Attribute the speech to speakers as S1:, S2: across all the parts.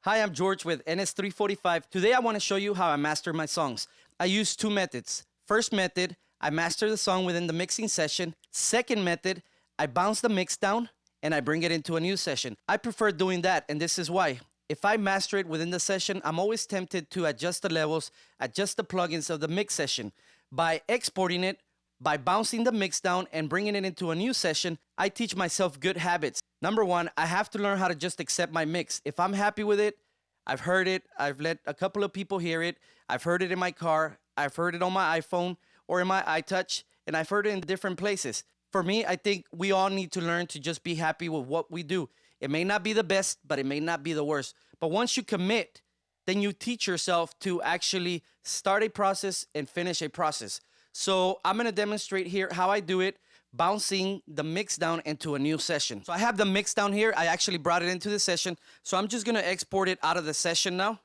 S1: Hi, I'm George with NS345. Today I want to show you how I master my songs. I use two methods. First method, I master the song within the mixing session. Second method, I bounce the mix down and I bring it into a new session. I prefer doing that, and this is why. If I master it within the session, I'm always tempted to adjust the levels, adjust the plugins of the mix session. By exporting it, by bouncing the mix down and bringing it into a new session, I teach myself good habits. Number one, I have to learn how to just accept my mix. If I'm happy with it, I've heard it, I've let a couple of people hear it, I've heard it in my car, I've heard it on my iPhone or in my iTouch, and I've heard it in different places. For me, I think we all need to learn to just be happy with what we do. It may not be the best, but it may not be the worst. But once you commit, then you teach yourself to actually start a process and finish a process. So I'm gonna demonstrate here how I do it, bouncing the mix down into a new session. So I have the mix down here. I actually brought it into the session. So I'm just gonna export it out of the session now.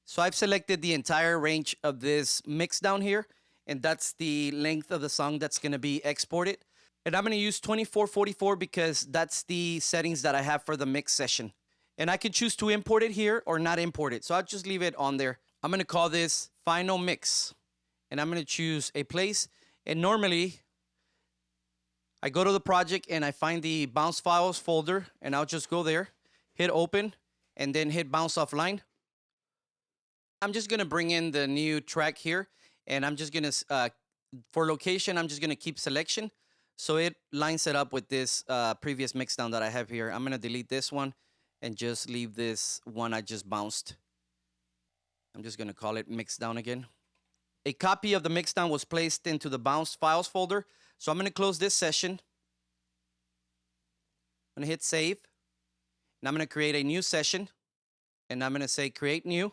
S1: So I've selected the entire range of this mix down here, and that's the length of the song that's gonna be exported. And I'm gonna use 2444 because that's the settings that I have for the mix session. And I can choose to import it here or not import it. So I'll just leave it on there. I'm gonna call this Final Mix. And I'm gonna choose a place. And normally, I go to the project and I find the bounce files folder, and I'll just go there, hit open, and then hit bounce offline. I'm just gonna bring in the new track here, and I'm just gonna, for location, I'm just gonna keep selection. So it lines it up with this previous mix down that I have here. I'm gonna delete this one and just leave this one I just bounced. I'm just gonna call it mix down again. A copy of the mixdown was placed into the bounce files folder. So I'm going to close this session. I'm going to hit save. And I'm going to create a new session. And I'm going to say create new.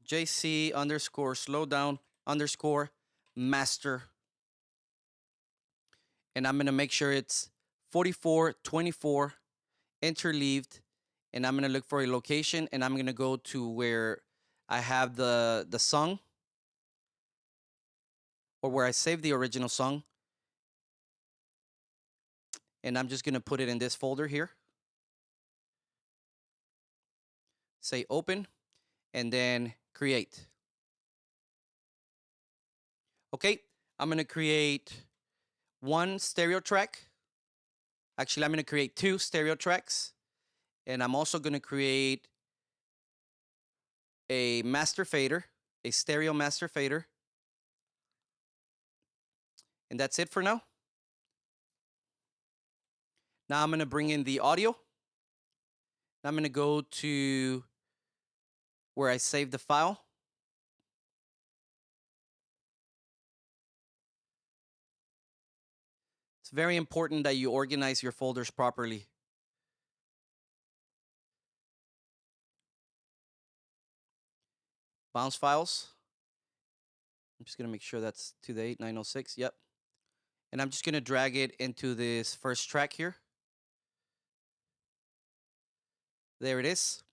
S1: JC underscore slowdown underscore master. And I'm going to make sure it's 4424 interleaved. And I'm going to look for a location, and I'm going to go to where I have the song, or where I saved the original song. And I'm just going to put it in this folder here. Say open, and then create. Okay, I'm going to create one stereo track. Actually, I'm going to create two stereo tracks. And I'm also going to create a master fader, a stereo master fader. And that's it for now. Now I'm going to bring in the audio. I'm going to go to where I saved the file. It's very important that you organize your folders properly. Bounce files. I'm just going to make sure that's to the 8906. Yep. And I'm just going to drag it into this first track here. There it is.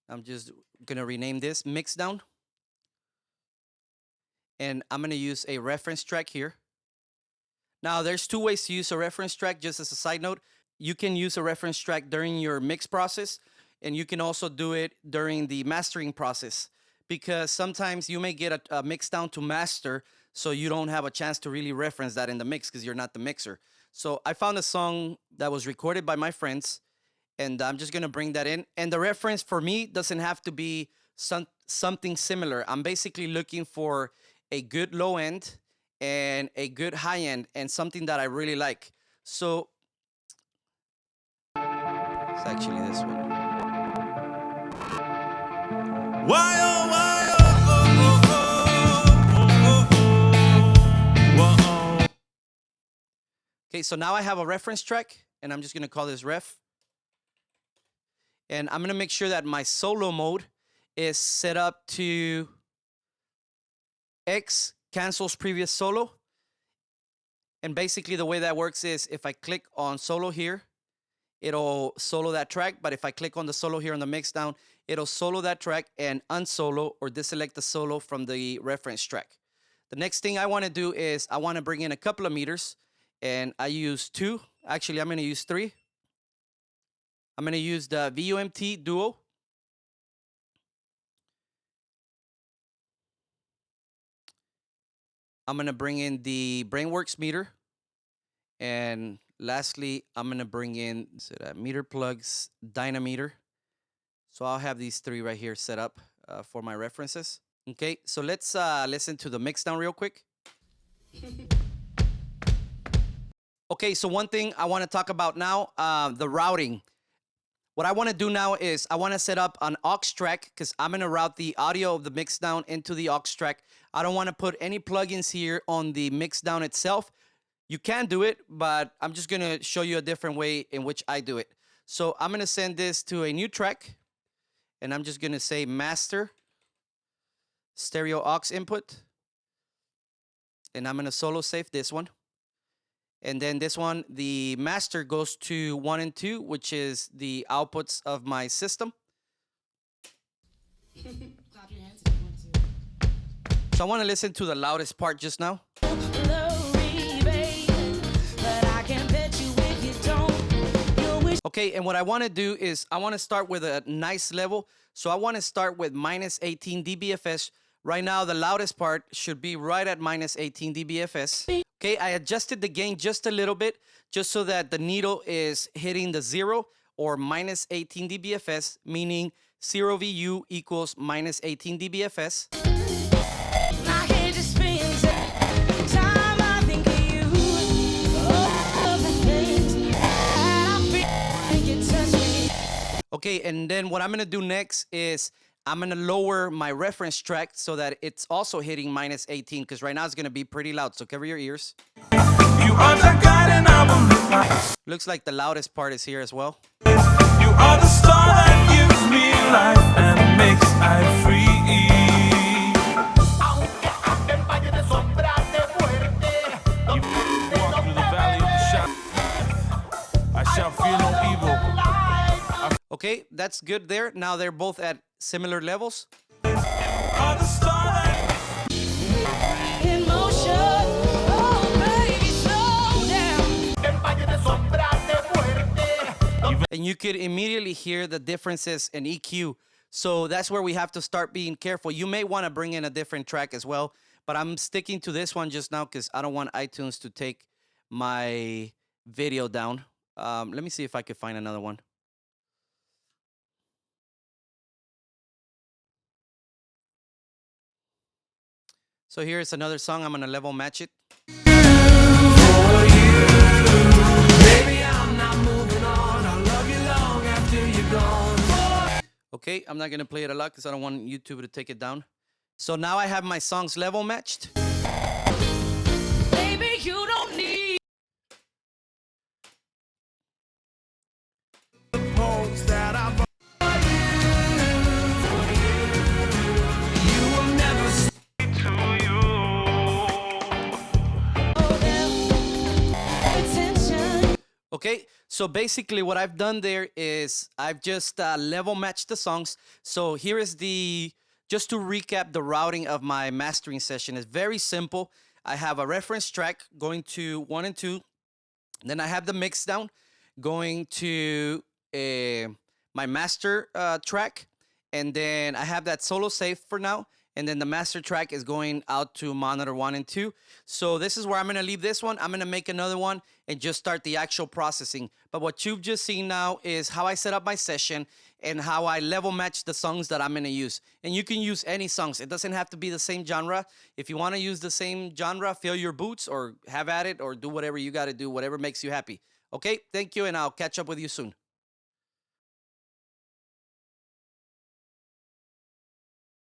S1: I'm just going to rename this mix down. And I'm going to use a reference track here. Now, there's two ways to use a reference track, just as a side note. You can use a reference track during your mix process, and you can also do it during the mastering process, because sometimes you may get a mix down to master, so you don't have a chance to really reference that in the mix because you're not the mixer. So I found a song that was recorded by my friends, and I'm just going to bring that in. And the reference for me doesn't have to be something similar. I'm basically looking for a good low end and a good high end and something that I really like. So it's actually this one.
S2: Why oh why oh oh oh oh oh oh.
S1: Okay, so now I have a reference track, and I'm just going to call this ref. And I'm going to make sure that my solo mode is set up to X cancels previous solo. And basically the way that works is if I click on solo here, it'll solo that track. But if I click on the solo here on the mix down, it'll solo that track and unsolo or deselect the solo from the reference track. The next thing I want to do is I want to bring in a couple of meters, and I use two. Actually, I'm going to use three. I'm going to use the VUMT Duo. I'm going to bring in the Brainworks meter. And lastly, I'm going to bring in meter plugs dynameter. So I'll have these three right here set up for my references. Okay, so let's listen to the mix down real quick. Okay, so one thing I want to talk about now, the routing. What I want to do now is I want to set up an aux track because I'm going to route the audio of the mix down into the aux track. I don't want to put any plugins here on the mix down itself. You can do it, but I'm just going to show you a different way in which I do it. So I'm going to send this to a new track, and I'm just going to say master stereo aux input, and I'm going to solo save this one. And then this one, the master goes to 1 and 2, which is the outputs of my system.
S3: Clap your hands if you want to.
S1: So I want to listen to the loudest part just now. Okay, and what I want to do is I want to start with a nice level. So I want to start with minus 18 dBFS. Right now, the loudest part should be right at minus 18 dBFS. Okay, I adjusted the gain just a little bit, just so that the needle is hitting the 0 or minus 18 dBFS, meaning 0 VU equals minus 18 dBFS. Okay, and then what I'm going to do next is I'm going to lower my reference track so that it's also hitting minus 18, because right now it's going to be pretty loud, so cover your ears.
S2: You are the God and I will live my...
S1: Looks like the loudest part is here as well.
S2: You are the star that gives me life and makes I free. You walk through the valley of the shadow, I shall fear no evil.
S1: Okay, that's good there. Now they're both at similar levels.
S2: Are the star that...
S3: In motion, oh baby, slow down.
S1: And you could immediately hear the differences in EQ. So that's where we have to start being careful. You may want to bring in a different track as well, but I'm sticking to this one just now because I don't want iTunes to take my video down. Let me see if I could find another one. So here's another song. I'm going to level match it. Okay, I'm not going to play it a lot because I don't want YouTube to take it down. So now I have my songs level matched.
S3: Baby, you don't need
S2: Holes that I've...
S3: attention.
S1: Okay, so basically what I've done there is I've just level matched the songs. So here is just to recap the routing of my mastering session. It's very simple. I have a reference track going to 1 and 2. Then I have the mix down going to my master track. And then I have that solo safe for now. And then the master track is going out to monitor 1 and 2. So this is where I'm going to leave this one. I'm going to make another one and just start the actual processing. But what you've just seen now is how I set up my session and how I level match the songs that I'm going to use. And you can use any songs. It doesn't have to be the same genre. If you want to use the same genre, fill your boots or have at it or do whatever you got to do, whatever makes you happy. Okay, thank you, and I'll catch up with you soon.